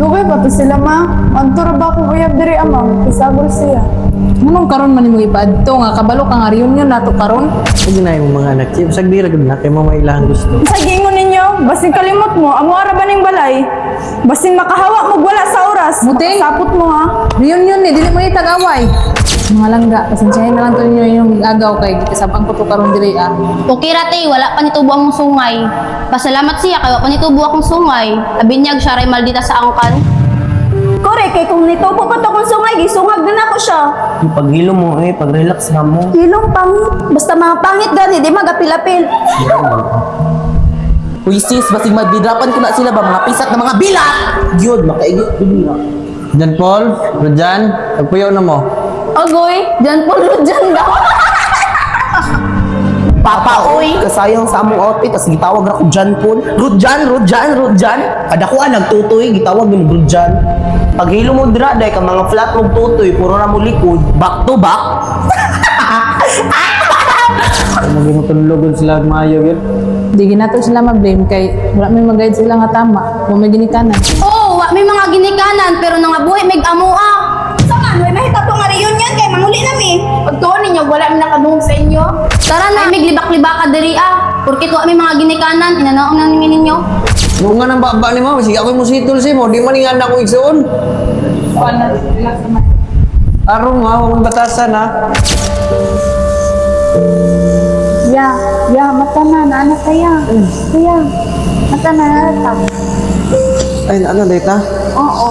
Dugay ba to sila ma? Antura ba ko uyab diri amang isagol siya. Ngunong karon man imong ipadto nga kabalo ka nga reunion nato karon. Sige na yung mga anak. Sagdira gud na kay mo mailahan gusto. Sa gingon ninyo, basin kalimot mo, amo ara ba ning balay? Basin makahawa mo wala sa oras. Muting. Sapot mo ha. Reunion ni dili mo itag-away. Mga langga, pasensyahin na lang to ninyo yung agaw kay kasabang ko to karon diri ah. Okay rate, wala pa nitubo ang sungay. Pasalamat siya kay wala pa nitubo akong sungay. Abinyag siya ray maldita sa angkan. Kore kay kung nitupo pa to kung sungay, gisungag din ako siya. Yung paghilo mo pag-relax na mo. Hilong pangit. Basta mga pangit gani, di magapil-apil. Uy sis, basig magbidrapan ko na sila ba mga pisat na mga bilat! Yun, makaigot ko nila. Jan Paul, Rojan, pagpuyaw na mo. Agoy, dyan po dyan daw. Papa, oy! Kasayang sa among outfit, tas gitawag na ko John Paul. Rodjan! Kada ko nagtutoy, gitawag ni mo Rodjan. Paghilo mo dira, day ka mga flat mong tutoy, puro na mo likod, back to back. Maging mo tulugod sila maayo yun. Di ginato sila ma-blame kay wala may mag-guide sila nga tama. Kung may ginikanan. Oo, wa may mga ginikanan pero nangabuhi mig amua. Sama, may mahita to nga reunion kay manguli nami. Pagtuon ninyo, wala mi nakadungog sa inyo. Tara na, may libak-libaka diri ah. Porkit wa may mga ginikanan, inanaon na nimin ninyo. Kung nga nang baba ni mo, sige ako mo sitol si mo, di man nga na ko igsoon. Araw nga, huwag mong batasan ha. Ya, mata na, naanak kaya. Kaya, mata na, nalatap. Ay, ano data? Oo.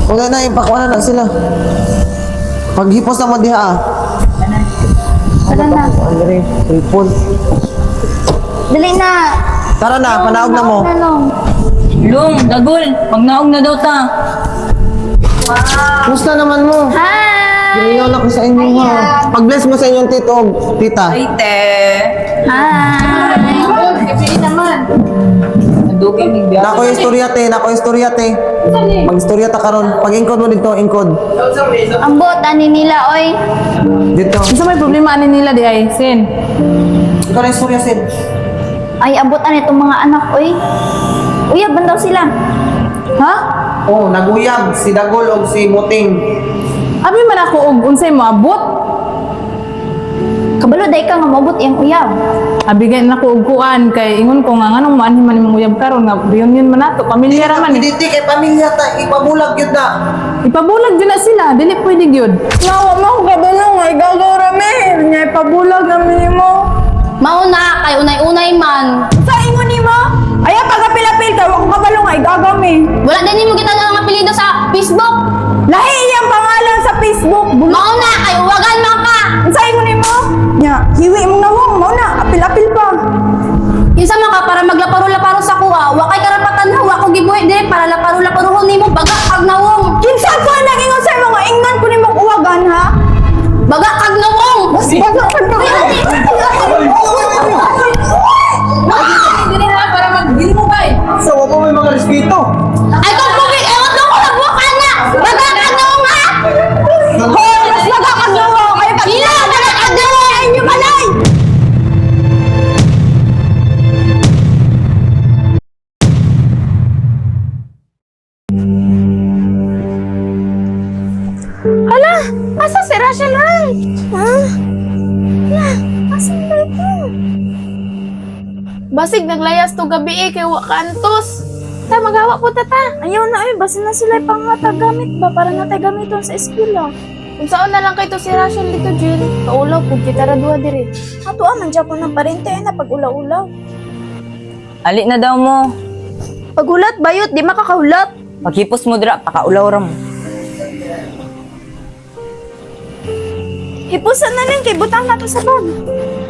Wala na, ipakuha na sila. Paghipos naman diha ah. Tara na. Andre, tripod. Dali na. Tara na, panaog na mo. Lung, dagol, magnaog na daw ta. Kumusta naman mo? Hi! Ginayon ako sa inyo ha. Pag-bless mo sa inyong tito o tita. Ay, te. Hi! Nadugay ng biyak. Nako istorya te. Mag-istorya ta karon. Pag-ingkod mo dito, ingkod. Ambot, ani nila, oy. Dito. Isa may problema ani nila di ay, Sin. Ikaw na istorya, Sid. Ay, abot ani itong mga anak, oy. Uyab, bandaw sila. Ha? Oh, naguyab si Dagol o si Muting. Abi man ako og unsay mo abot. Kabalo, day ka nga maabot iyang uyab. Abigay na ko og kuan kay ingon ko nga nganong maanhin man imong uyab karon nga reunion man nato, pamilya ra man. Hindi kay pamilya ta, ipabulag yun na. Ipabulag din na sila, dili pwede gyud. Nawa mo, kabalo nga, igagaw rami. Nga ipabulag kami mo. Mauna kay unay-unay man. Sa ingon ni mo? Ay, pagapil-apil ka, wag kabalo nga, igagaw mi. Wala din mo kita nga apelyido sa Facebook. Lahi iyang pangalan sa Facebook. Mauna kay uwagan man ka. Sa ingon ni mo? Nya, hiwi mong nawang, mauna, apil-apil pa. Kinsa man ka para maglaparo-laparo sa kuha, wa kay karapatan na wa ko gibuhi dire para laparo-laparohon nimo baga kag nawong. Kinsa ko nag-ingon sa mga ingnan ko ni mong uwagan, ha? Baga kag nawong. Baga ka na. Dili na para magdili mo bay. So, wag mo may mga respeto. Ay kung pugit ewan ko nagbukan na. Baga kag nawong ha. Hoy, mas baga ka na. Kayo pag Sila baga kag nawong. inyo balay. Hala, asa si Rachel Ray? Ha? Hala, asa ba ito? Basig naglayas to gabi kay wa kantos. Ta magawa po tata. Ayaw na basin na sila pangata gamit ba para na tay gamiton sa eskwela. Kung saan na lang kay to si Rachel dito, Jill. Kaulaw po kita ra duha dire. Ato man Japon ng parente na pag ulaw-ulaw. Ali na daw mo. Pagulat bayot, di makakahulat. Paghipos mo dira, pakaulaw ra mo. Hipusan na lang kay butang na to sa bag.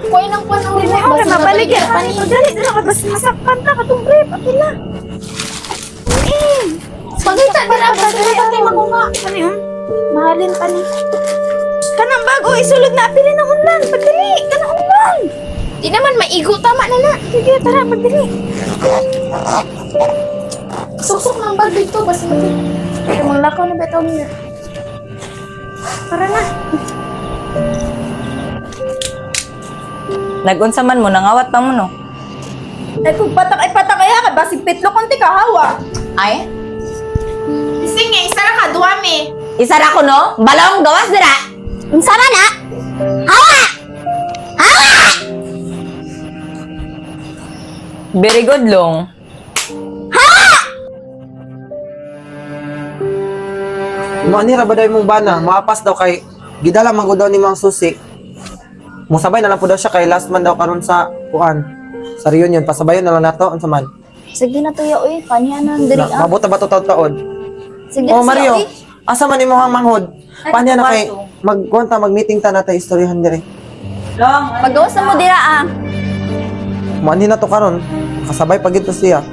Kuy nang kuan ang Dili ako mabaligyan pa nito. Dali na ka basta masakpan ka katong grip. Apila. Pangita dira Dali tatay makunga. Kani mahalin pa ni. Kanang bago isulod na apili ng unlan. Pagdali. Kanang unlan. Di naman maigo. Tama na na. Sige, tara. Pagdali. Susok ng bag dito basta. Kaya mga lakaw na betaw niya. Tara na. Nagunsa man mo, nangawat pa mo no. Ay kung patak ay patak kaya ka. Basig pitlo konti ka hawa. Ay? Isa ra ko no? Balong gawas dira. Unsa man na? Hawa! Hawa! Very good, Long. Manira ba daw mong bana? Maapas daw kay gidala man daw ni Mang Susi. Musabay na lang po daw siya kay last man daw karon sa kuan. Sa reunion, pasabayon na lang nato unsa man. Sige na tuya, uy. Panihan na diri ah. Mabuta ba to taon? Sige Oh, na Mario. uy. Asa man imong manghod? Panya na kay magkuanta mag-meeting ta natay istoryahan dire. Pagawas na mo dira ah. Muanhi na to karon. Kasabay pagid to siya.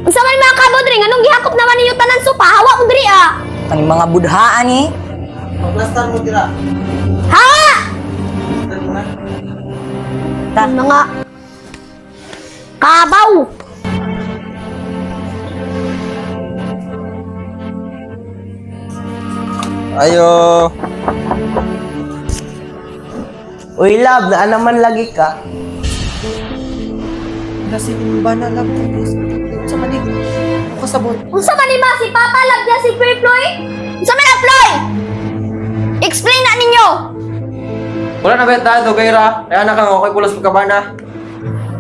Unsa man mga kabod ring anong gihakop naman ninyo tanan sopa? Hawa mo diri ah. Ang mga budhaan eh. Paglastar mo dira. Hawa! Mga kabaw. Ayo. Uy, love, na naman lagi ka. Kasi imong bana lab please. Unsa man ni? Kasabot. Unsa man ni ba si Papa lagya si Ploy? Unsa man na Ploy? Explain na ninyo. Wala na benta do Gaira. Ay anak kang okay pulos pagkabana.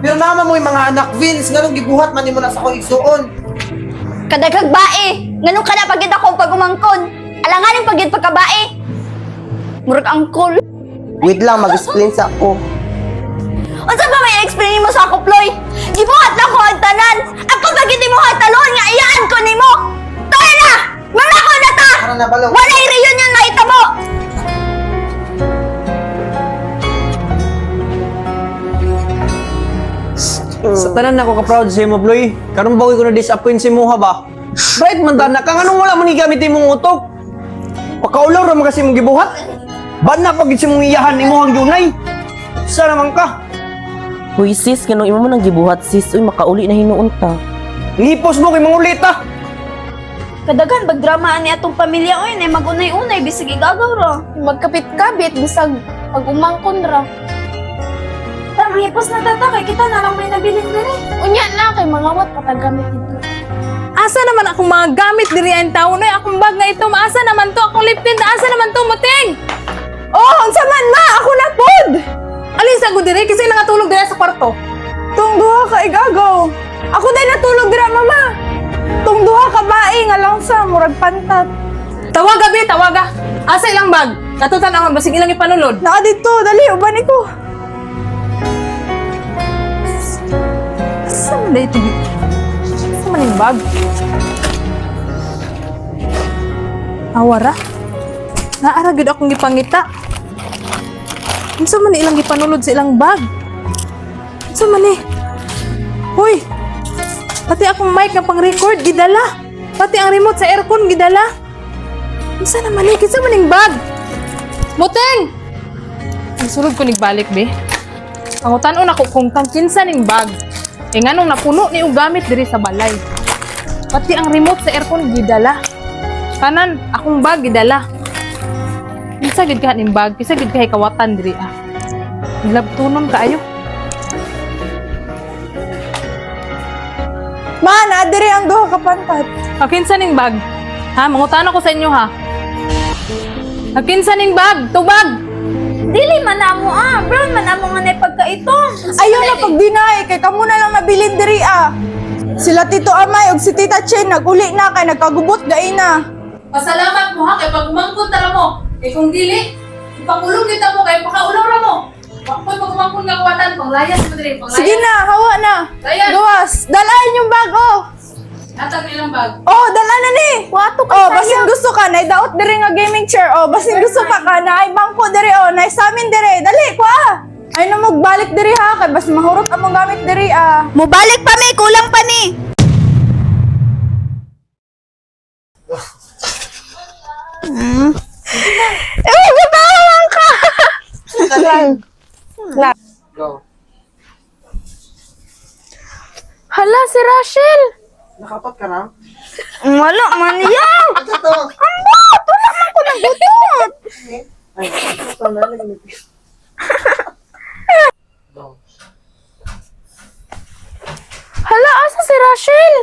Pero naman mo yung mga anak Vince, nganong gibuhat man nimo na sa akong igsuon. Kadagag bae. Nganong kada pagid ako pag umangkon. Alanganing pagid pagkabae. Murag angkol. Wait lang, mag-explain sa ako. Unsa ba may explain mo sa ako, Ploy? Gibuhat na ko ang tanan. Ako pagid mo hatalon nga iyaan ko nimo. Toy na! Mamako na ta! Para na balong. Wala reunion nga itabo. Sa tanan ako ka-proud sa imo, Bloy. Karon bawi ko na disappoint si Muha ba? Right man tanak kang anong wala mo ni gamit imong utok. Pakaulaw ra man kasi mong gibuhat. Ban na pag si mong iyahan imong yunay. Sa naman ka. Uy sis, kanong imo mo nang gibuhat sis. Uy, makauli na hinuon ta. Ngipos mo kay mga ulita. Kadagan pagdramaan ni atong pamilya oy, nay magunay-unay bisig igagaw ra. Magkapit-kabit bisag pag umangkon ra. Tama, hipos na tata kay kita na lang may nabilin diri. Unya na kay mga wat patagamit dito. Asa naman akong mga gamit diri ang taon na akong bag nga ito. Asa naman to akong lip tint. Asa naman to muting. Oh, unsa man ma? Ako na pod. Alis ako diri kasi nangatulog diri sa kwarto. Tung duha ka igagaw. Ako din natulog diri mama. Tung duha ka bae nga lang sa murag pantat. Tawaga bi, tawaga. Asa ilang bag? Katutan ako basig ilang ipanulod. Naa dito, dali uban ko. Asa man dito? Asa man yung bag? Awara? Naaragid akong gipangita. Unsa man ilang gipanulod sa ilang bag? Unsa man ni? Hoy! Pati akong mic nga pang-record gidala. Pati ang remote sa aircon gidala. Unsa naman ni? Kinsa man ning bag? Muteng! Ang sulod ko nigbalik be. Pangutan-on ako kung kinsa ning bag. E nganong napuno ni og gamit diri sa balay. Pati ang remote sa aircon gidala. Kanan, akong bag gidala. Isa gid ka ning bag, isa gid kay kawatan diri ah. Nilabtunon kaayo. Ma, na diri ang duha ka pantat. Akinsa ning bag? Ha, mangutan ako sa inyo ha. Akinsa ning bag? Tubag! Dili man amo ah, brown man amo nga nay pagkaitom. Ayaw na pagdinay, kay kamo na lang nabilin diri ah. Sila Tito Amay ug si Tita Chen naguli na kay nagkagubot gaina. Pasalamat mo ha, kay pag umangkon tara mo. Kay kung dili, ipakulong kita mo, kay pakaulaw ra mo. Wakpoy pag umangkon nga kawatan, panglayas mo diri, panglayas. Sige na, hawa na. Layas! Gawas, dalain yung bag oh. Natag nilang bag. Oh, dala na ni. Wato ka Oh, sayang. basin gusto ka, nay daot diri nga gaming chair. Oh, basin gusto pa ka na ay bangko diri oh, nay samin diri. Dali, kuha. Ay na magbalik diri ha, kay bas mahurot among gamit diri ah. Mubalik pa mi, kulang pa ni. Eh, bitawan ka. Go. Hala si Rachel. Nakapat ka na? Wala man yan. Ito to. Tulak man ko ng butot. Ay, ito na lang. Go. Hala, asa si Rachel?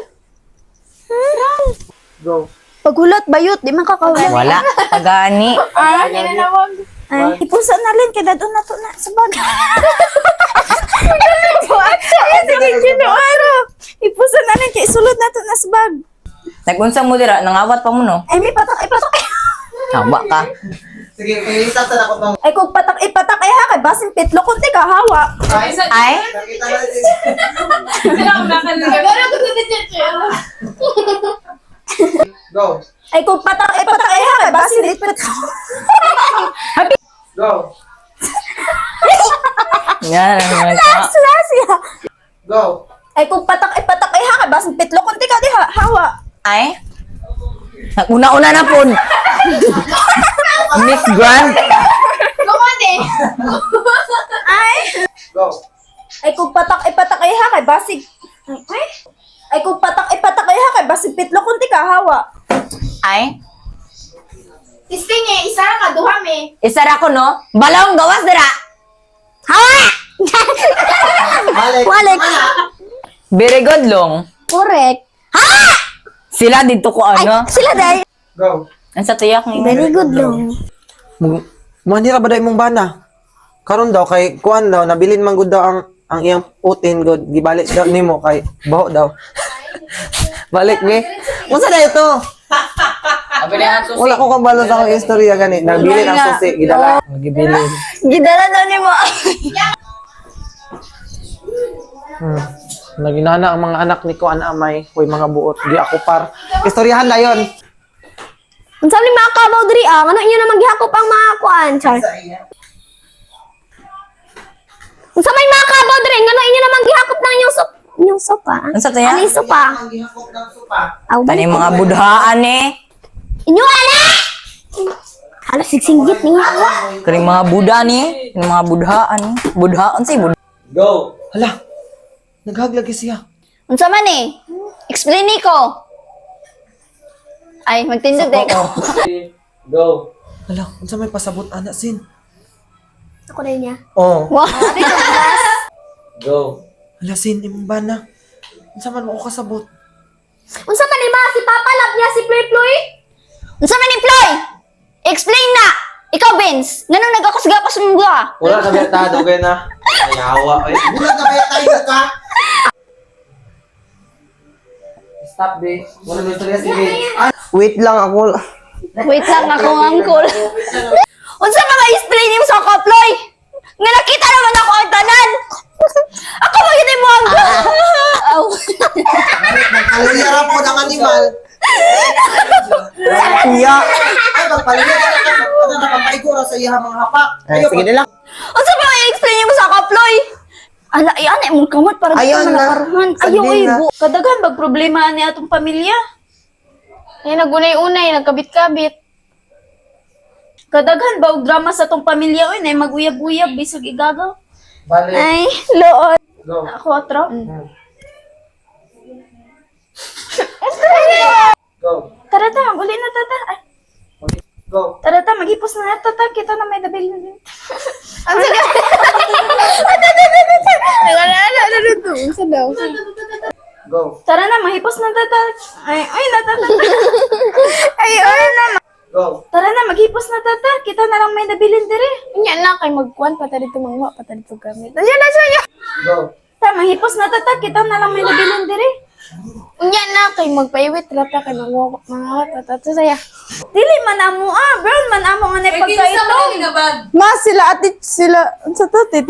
Go. Paghulot, bayot, di man kakahulot. Wala. Pagani. Ay, ipusa na rin, kaya doon na to na sa bag. Ay, sige, Januaro. Ipusa na rin, kaya isulod na to na sa bag. Nagunsa mo dira, nangawat pa mo no. Ay, may patak, ipatak. Hawa ka. Sige, pag-iisap na ako tong... Ay, kung patak, ipatak, ay ha, kay basin pitlo, kunti ka, hawa. Ay? Nakita na si... Go. Ay, kung patak, ipatak, ay ha, kay basin pitlo. Go. Yan. Slasya. Go. Ay, kung patak, ipatak, ay ha, kay basin pitlo, kunti ka, di ha, hawa. Ay? Una-una na po. Miss Grant. Ay. Go. Ay, kung patak, ipatak, ay ha, kay basin. Ay? Ay, kung patak, ipatak, ay ha, kay basin pitlo, kunti ka, hawa. Ay? Isting eh, isa ka, duha me. Isara ko no. Balong gawas dira. Hawa! Balik. Walik. Very good long. Correct. Sila dito ko Ay, ano. sila day. Go. Ang sa tiyak ni. Very good long. Manira ba day mong bana? Karon daw kay kuan daw nabilin man gud daw ang iyang putin gud gibalik daw nimo kay baho daw. Balik ni. Unsa na ito? Wala ko kabalo sa akong istorya gani. Nabilin ang susi gidala. Gibilin. Gidala daw ni mo. Naginana ang mga anak ni Kuan Amay, koy mga buot, di ako par. Istoryahan na yon. Unsa ni mga kabaw diri ah? Ano inyo na maghihakop ang mga kuan, Char? Unsa may mga kabaw diri? Ngano inyo na maghihakop ng inyong sopa? Ang sa tiyak. Ano yung sopa? Ang gihakot ng sopa. Aw, Tani mga budhaan eh. inyo ana! Hala sigsinggit niya. Kani mga Buddha ni. Yung mga budhaan ni. Budhaan si Buddha. Go. Hala. Naghaglagi siya. Unsa man eh? Explain ni ko. Ay, magtindog din ko. Go. Hala, unsa may pasabot ana sin? Ako na niya. Oh. Wow. Go. Hala sin imong bana. Unsa man mo ko kasabot? Unsa man ni ba si Papa Lab niya si Ploy Ploy? Unsa man ni Ploy? Explain na. Ikaw, Vince. Ganun nagkakasgapas mo ba? Wala ka bertado kay na. Ay hawa ay. Bulat na kaya tayo ka? Stop be. Wala na istorya sige. Wait lang ako. Wait lang ako, uncle. Unsa mga explain mo sa ako, Ploy? Nga nakita naman ako ang tanan. Ako magiging mo ang Aw. Nagpaliyara po ng animal. Kuya. Ay, magpaliyara ka. Ano na kapaigura sa iya mga hapak. Ay, sige na lang. Unsa ba i-explain mo sa ako, Ploy? Ala, iyan ay mong kamot para di Ayaw ka na. malakaruhan. Ayaw Sabihin ay na. kadaghan bag problema ni atong pamilya. Ay, nagunay-unay, nagkabit-kabit. Kadaghan ba og drama sa atong pamilya oy nay maguyab-uyab bisag igagaw. Balik. Ay, lood. Go. Ako atro. Go. Tara ta, uli na tata. Ay, Go. tara ta, maghipos na tata. Kita na may dabil na din. Ang sige. Nagala-ala dito. Unsa daw? Go. Tara na, mahipos na tata. Ay, na tata. Ay, na. Go. Tara na, maghipos na tata. Kita na lang may dabilin dire. Unya na kay magkuan pa dito mangwa pa dito gamit. Diyan na siya. Go. Ta, mahipos na tata. Kita na lang may dabilin dire. Unya na kay magpaiwit rata kay mangwa mga tata saya. Dili man amo brown man amo nga pagkaito. Ma, sila ati, sila, unsa to, tita?